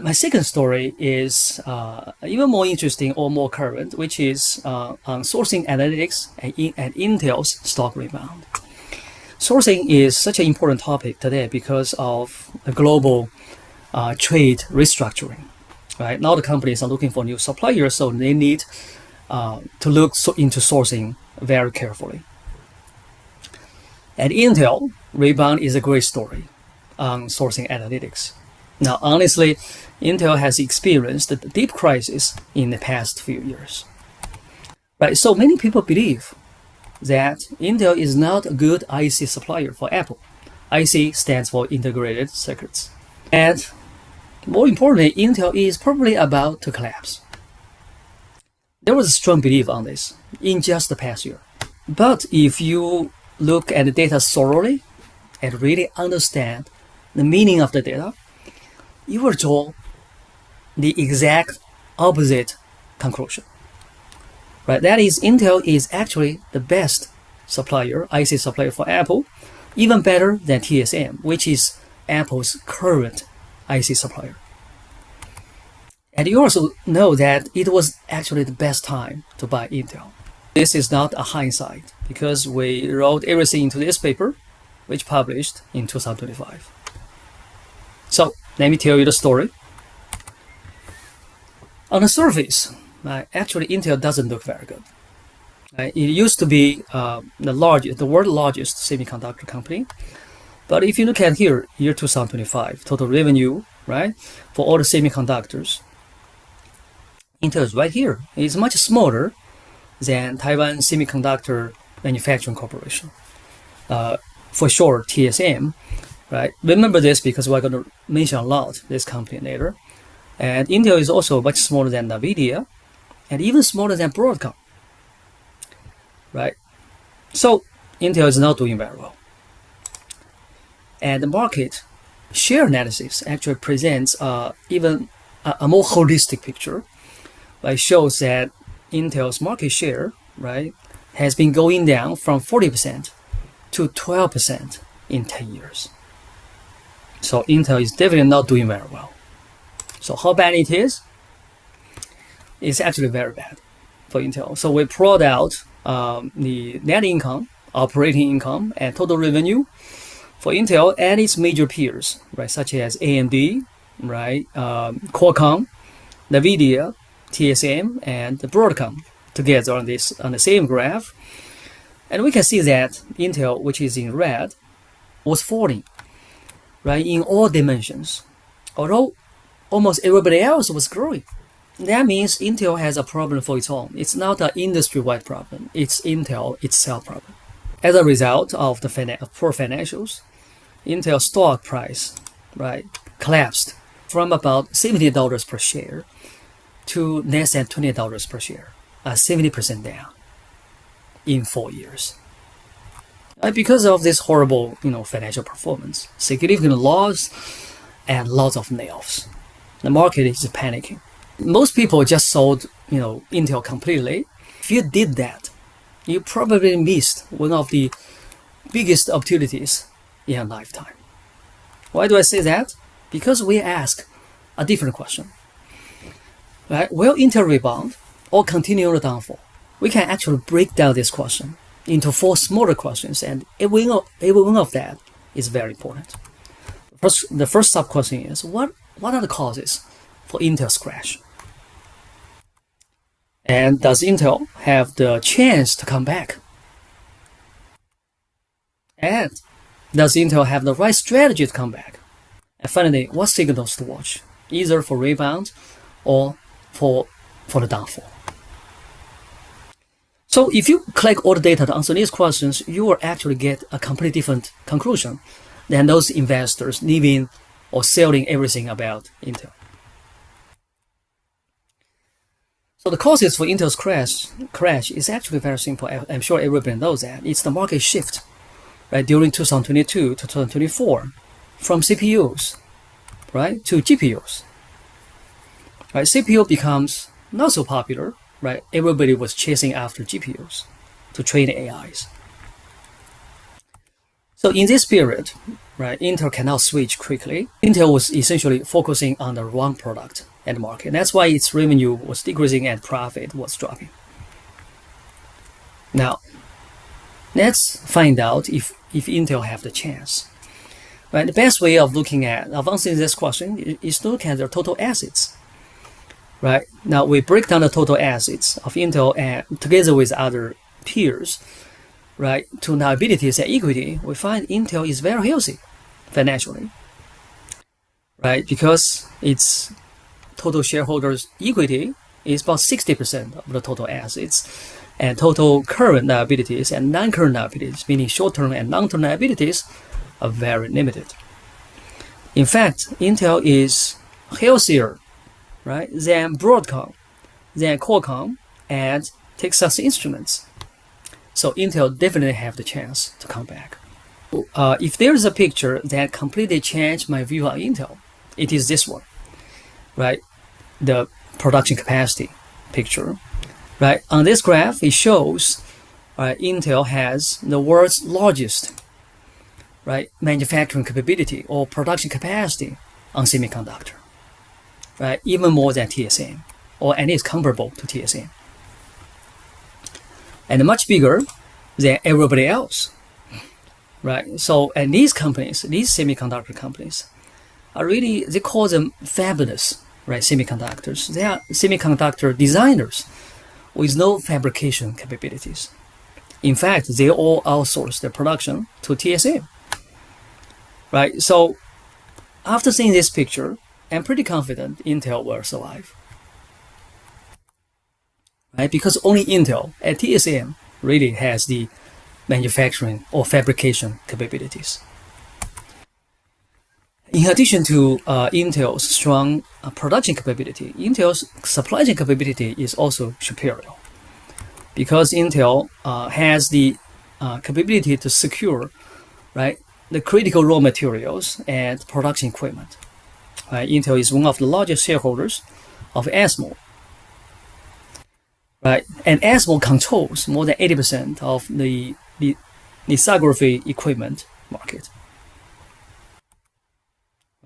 My second story is even more interesting or more current, which is on sourcing analytics and Intel's stock rebound. Sourcing is such an important topic today because of the global trade restructuring. Right now, the companies are looking for new suppliers, so they need to look into sourcing very carefully. At Intel, Rebound is a great story on sourcing analytics. Now, honestly, Intel has experienced a deep crisis in the past few years. Right, so many people believe that Intel is not a good IC supplier for Apple. IC stands for integrated circuits. And more importantly, Intel is probably about to collapse. There was a strong belief on this in just the past year. But if you look at the data thoroughly and really understand the meaning of the data, you will draw the exact opposite conclusion. Right? That is, Intel is actually the best supplier, IC supplier for Apple, even better than TSM, which is Apple's current IC supplier. And you also know that it was actually the best time to buy Intel. This is not a hindsight because we wrote everything into this paper, which published in 2025. So let me tell you the story. On the surface, actually Intel doesn't look very good. It used to be the world's largest semiconductor company. But if you look at here, year 2025, total revenue, right, for all the semiconductors, Intel is right here. It's much smaller than Taiwan Semiconductor Manufacturing Corporation. For sure, TSM, right? Remember this because we're going to mention a lot this company later. And Intel is also much smaller than NVIDIA and even smaller than Broadcom, right? So Intel is not doing very well. And the market share analysis actually presents even a more holistic picture. It shows that Intel's market share, right, has been going down from 40% to 12% in 10 years. So Intel is definitely not doing very well. So how bad it is? It's actually very bad for Intel. So we plot out the net income, operating income, and total revenue for Intel and its major peers, right, such as AMD, right, Qualcomm, NVIDIA, TSM, and Broadcom together on the same graph. And we can see that Intel, which is in red, was falling, right, in all dimensions, although almost everybody else was growing. That means Intel has a problem for its own. It's not an industry-wide problem. It's Intel itself problem. As a result of the poor financials, Intel stock price, right, collapsed from about $70 per share to less than $20 per share, 70% down in 4 years. Because of this horrible, financial performance, significant loss, and lots of layoffs, the market is panicking. Most people just sold, Intel completely. If you did that, you probably missed one of the biggest opportunities in your lifetime. Why do I say that? Because we ask a different question. Right? Will Intel rebound or continue the downfall? We can actually break down this question into 4 smaller questions, and every one of that is very important. The first sub-question is, what are the causes for Intel's crash? And does Intel have the chance to come back? And does Intel have the right strategy to come back? And finally, what signals to watch, either for rebound or for the downfall? So if you collect all the data to answer these questions, you will actually get a completely different conclusion than those investors leaving or selling everything about Intel. So the causes for Intel's crash is actually very simple. I'm sure everybody knows that. It's the market shift, right, during 2022 to 2024 from CPUs, right, to GPUs. Right, CPU becomes not so popular, right? Everybody was chasing after GPUs to train AIs. So in this period, right, Intel cannot switch quickly. Intel was essentially focusing on the wrong product and market. That's why its revenue was decreasing and profit was dropping. Now, let's find out if Intel have the chance. Right, the best way of answering this question is to look at their total assets. Right, now we break down the total assets of Intel and together with other peers, right, to liabilities and equity, we find Intel is very healthy financially, right, because its total shareholders' equity is about 60% of the total assets, and total current liabilities and non-current liabilities, meaning short-term and long-term liabilities, are very limited. In fact, Intel is healthier, right, than Broadcom, than Qualcomm, and Texas Instruments. So Intel definitely have the chance to come back. If there is a picture that completely changed my view on Intel, it is this one, right? The production capacity picture, right? On this graph, it shows Intel has the world's largest, right, manufacturing capability or production capacity on semiconductor, right? Even more than TSM, or at least comparable to TSM. And much bigger than everybody else, right? So, and these companies, these semiconductor companies, are really, they call them fabulous, right? Semiconductors. They are semiconductor designers with no fabrication capabilities. In fact, they all outsource their production to TSM, right? So, after seeing this picture, I'm pretty confident Intel will survive. Right? Because only Intel at TSM really has the manufacturing or fabrication capabilities. In addition to Intel's strong production capability, Intel's supply chain capability is also superior, because Intel has the capability to secure, right, the critical raw materials and production equipment. Intel is one of the largest shareholders of ASML. Right, and ASML controls more than 80% of the lithography equipment market.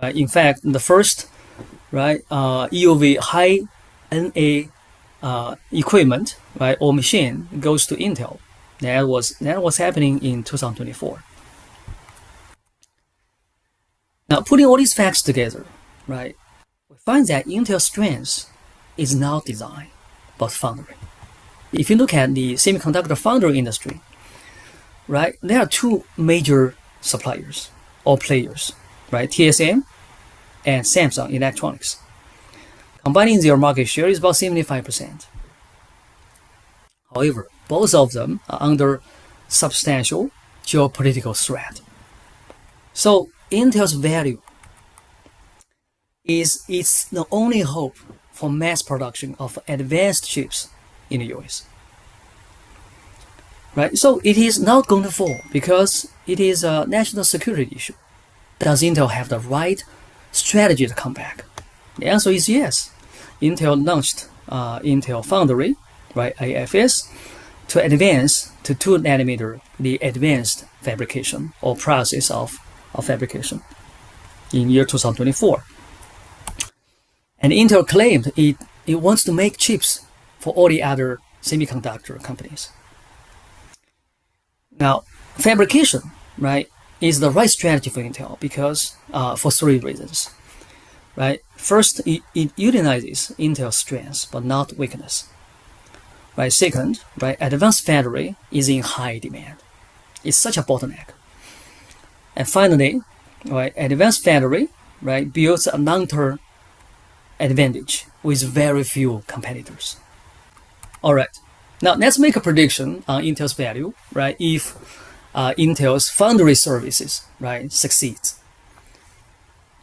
Right, in fact, the first EUV high NA equipment, right, or machine goes to Intel. That was happening in 2024. Now, putting all these facts together, right, we find that Intel's strength is not design, but foundry. If you look at the semiconductor foundry industry, right, there are two major suppliers or players, right, TSM and Samsung Electronics. Combining their market share is about 75%. However, both of them are under substantial geopolitical threat. So Intel's value is it's the only hope for mass production of advanced chips in the US. Right? So it is not going to fall because it is a national security issue. Does Intel have the right strategy to come back? The answer is yes. Intel launched Intel Foundry, right, AFS, to advance to 2 nanometer, the advanced fabrication or process of fabrication in year 2024. And Intel claimed it wants to make chips for all the other semiconductor companies. Now, fabrication, right, is the right strategy for Intel because for 3 reasons, right? First, it utilizes Intel's strengths but not weakness. Right. Second, right, advanced foundry is in high demand. It's such a bottleneck. And finally, right, advanced foundry, right, builds a long-term advantage with very few competitors. All right, now let's make a prediction on Intel's value, right, if Intel's foundry services, right, succeeds.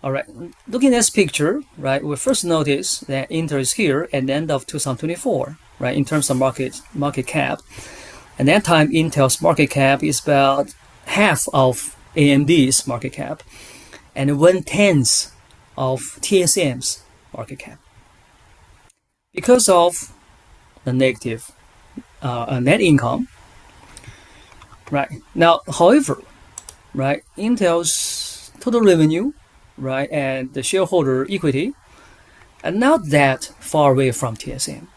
All right, looking at this picture, right, we first notice that Intel is here at the end of 2024, right, in terms of market cap. At that time, Intel's market cap is about half of AMD's market cap and 1/10 of TSM's market cap. Because of the negative net income, right? Now, however, right, Intel's total revenue, right, and the shareholder equity are not that far away from TSM,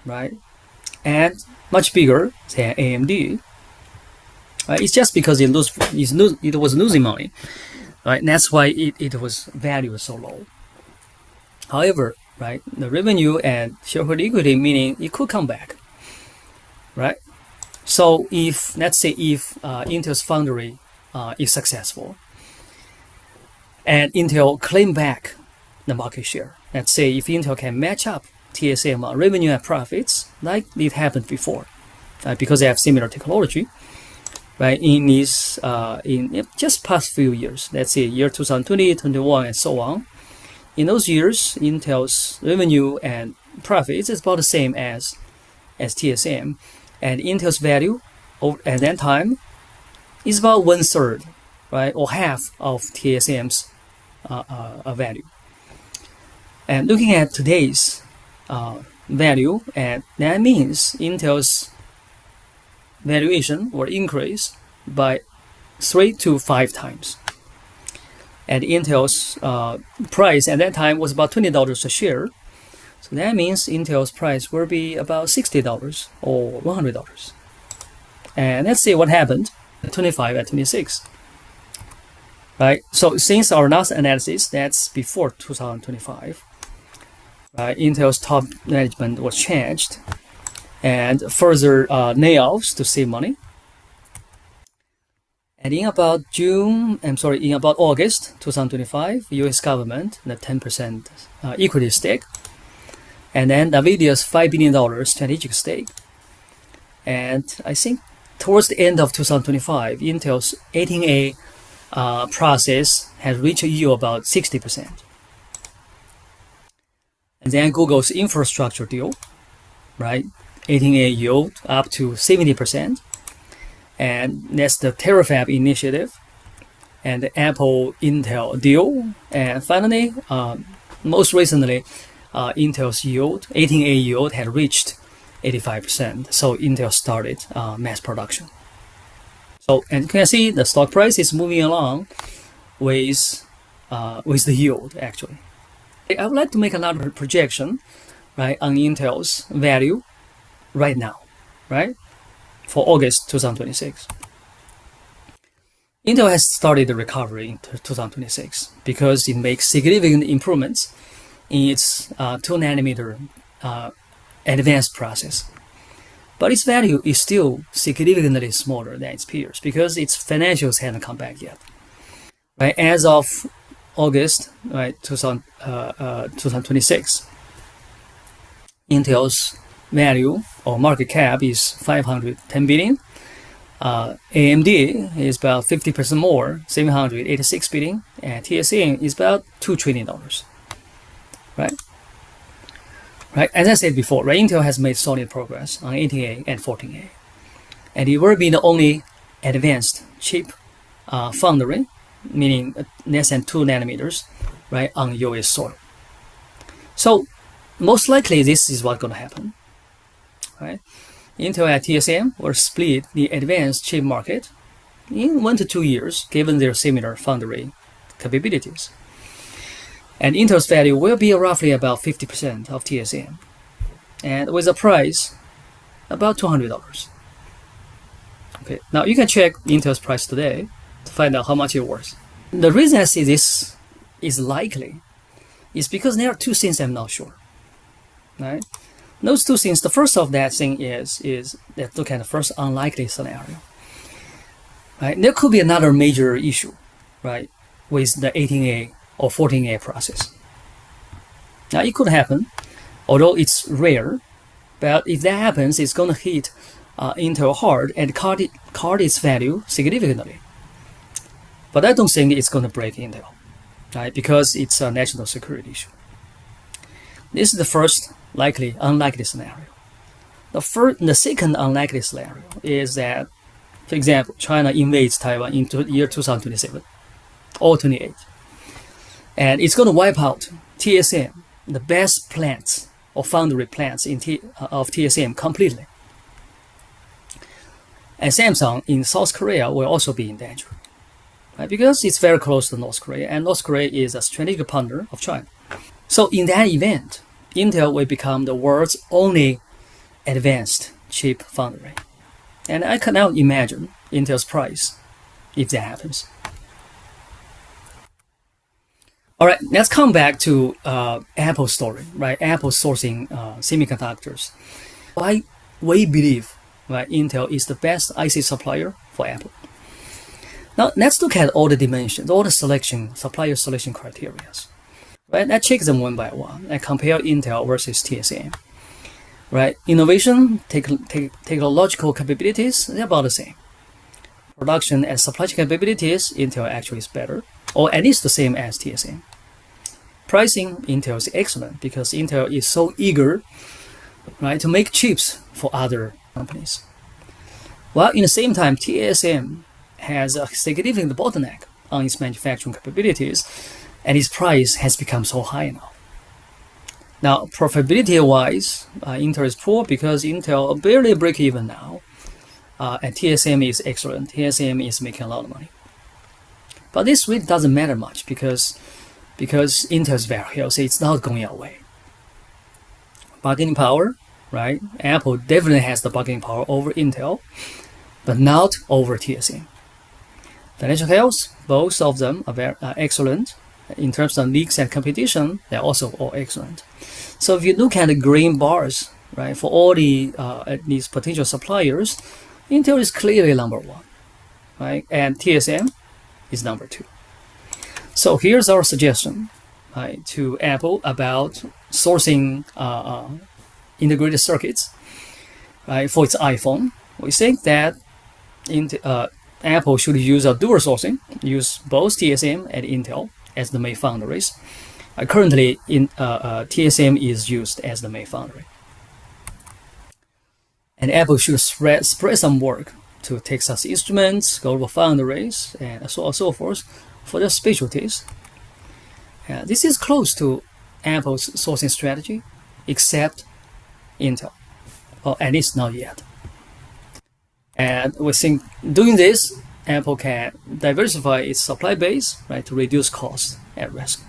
right, and much bigger than AMD. Right? It's just because it was losing money, right? And that's why it was valued so low. However, right, the revenue and shareholder equity, meaning it could come back, right? So if, let's say, if Intel's foundry is successful and Intel claim back the market share, let's say if Intel can match up TSM revenue and profits like it happened before, because they have similar technology, right? In these in just past few years, let's say year 2020, 21, and so on. In those years, Intel's revenue and profits is about the same as TSM, and Intel's value at that time is about 1/3, right, or half of TSM's value. And looking at today's value, and that means Intel's valuation will increase by 3 to 5 times. And Intel's price at that time was about $20 a share. So that means Intel's price will be about $60 or $100. And let's see what happened at 25 and 26. Right? So since our last analysis, that's before 2025, Intel's top management was changed and further layoffs to save money. And in about August 2025, U.S. government, the 10% equity stake, and then NVIDIA's $5 billion strategic stake. And I think towards the end of 2025, Intel's 18A process has reached a yield about 60%. And then Google's infrastructure deal, right? 18A yield up to 70%. And that's the Terafab initiative and the Apple Intel deal. And finally, most recently, Intel's yield, 18A yield, had reached 85%. So Intel started mass production. So, and you can see the stock price is moving along with the yield, actually. I would like to make another projection, right, on Intel's value right now, right, for August 2026. Intel has started the recovery in 2026 because it makes significant improvements in its 2nm advanced process. But its value is still significantly smaller than its peers because its financials haven't come back yet. Right? As of August 2026, Intel's value or market cap is 510 billion. AMD is about 50% more, 786 billion, and TSM is about $2 trillion. Right? As I said before, Intel has made solid progress on 18A and 14A, and it will be the only advanced chip foundry, meaning less than 2 nanometers, right, on US soil. So most likely this is what's going to happen. Right? Intel and TSM will split the advanced chip market in 1 to 2 years, given their similar foundry capabilities. And Intel's value will be roughly about 50% of TSM, and with a price about $200. Okay, now you can check Intel's price today to find out how much it's worth. The reason I say this is likely is because there are two things I'm not sure. Right? Those two things, the first of that thing is let's look at the first unlikely scenario. Right? There could be another major issue, right, with the 18A or 14A process. Now it could happen, although it's rare, but if that happens, it's going to hit Intel hard and cut its value significantly. But I don't think it's going to break Intel, right, because it's a national security issue. This is the first unlikely scenario. The second unlikely scenario is that, for example, China invades Taiwan in year 2027 or 28. And it's going to wipe out TSM, the best plants or foundry plants of TSM completely. And Samsung in South Korea will also be in danger. right? Because it's very close to North Korea, and North Korea is a strategic partner of China. So in that event, Intel will become the world's only advanced chip foundry. And I can now imagine Intel's price if that happens. All right, let's come back to Apple's story, right? Apple sourcing semiconductors. Why we believe, right, Intel is the best IC supplier for Apple. Now let's look at all the dimensions, all the supplier selection criteria. Right, let's check them one by one and compare Intel versus TSM. Right, innovation, technological capabilities, they're about the same. Production and supply chain capabilities, Intel actually is better, or at least the same as TSM. Pricing, Intel is excellent because Intel is so eager, right, to make chips for other companies. While in the same time, TSM has a significant bottleneck on its manufacturing capabilities, and its price has become so high now. Now, profitability-wise, Intel is poor because Intel barely break even now, and TSM is excellent. TSM is making a lot of money. But this really doesn't matter much because Intel is very healthy. It's not going away. Bargaining power, right? Apple definitely has the bargaining power over Intel, but not over TSM. Financial health, both of them are excellent. In terms of leaks and competition, they're also all excellent. So if you look at the green bars, right, for all these potential suppliers, Intel is clearly number one, right, and TSM is number two. So here's our suggestion, right, to Apple about sourcing integrated circuits, right, for its iPhone. We think that Apple should use a dual sourcing, use both TSM and Intel as the main foundries. Currently, TSM is used as the main foundry. And Apple should spread some work to Texas Instruments, Global Foundries, and so on and so forth for their specialties. This is close to Apple's sourcing strategy, except Intel, or at least not yet. And we think doing this, Apple can diversify its supply base, right, to reduce costs at risk.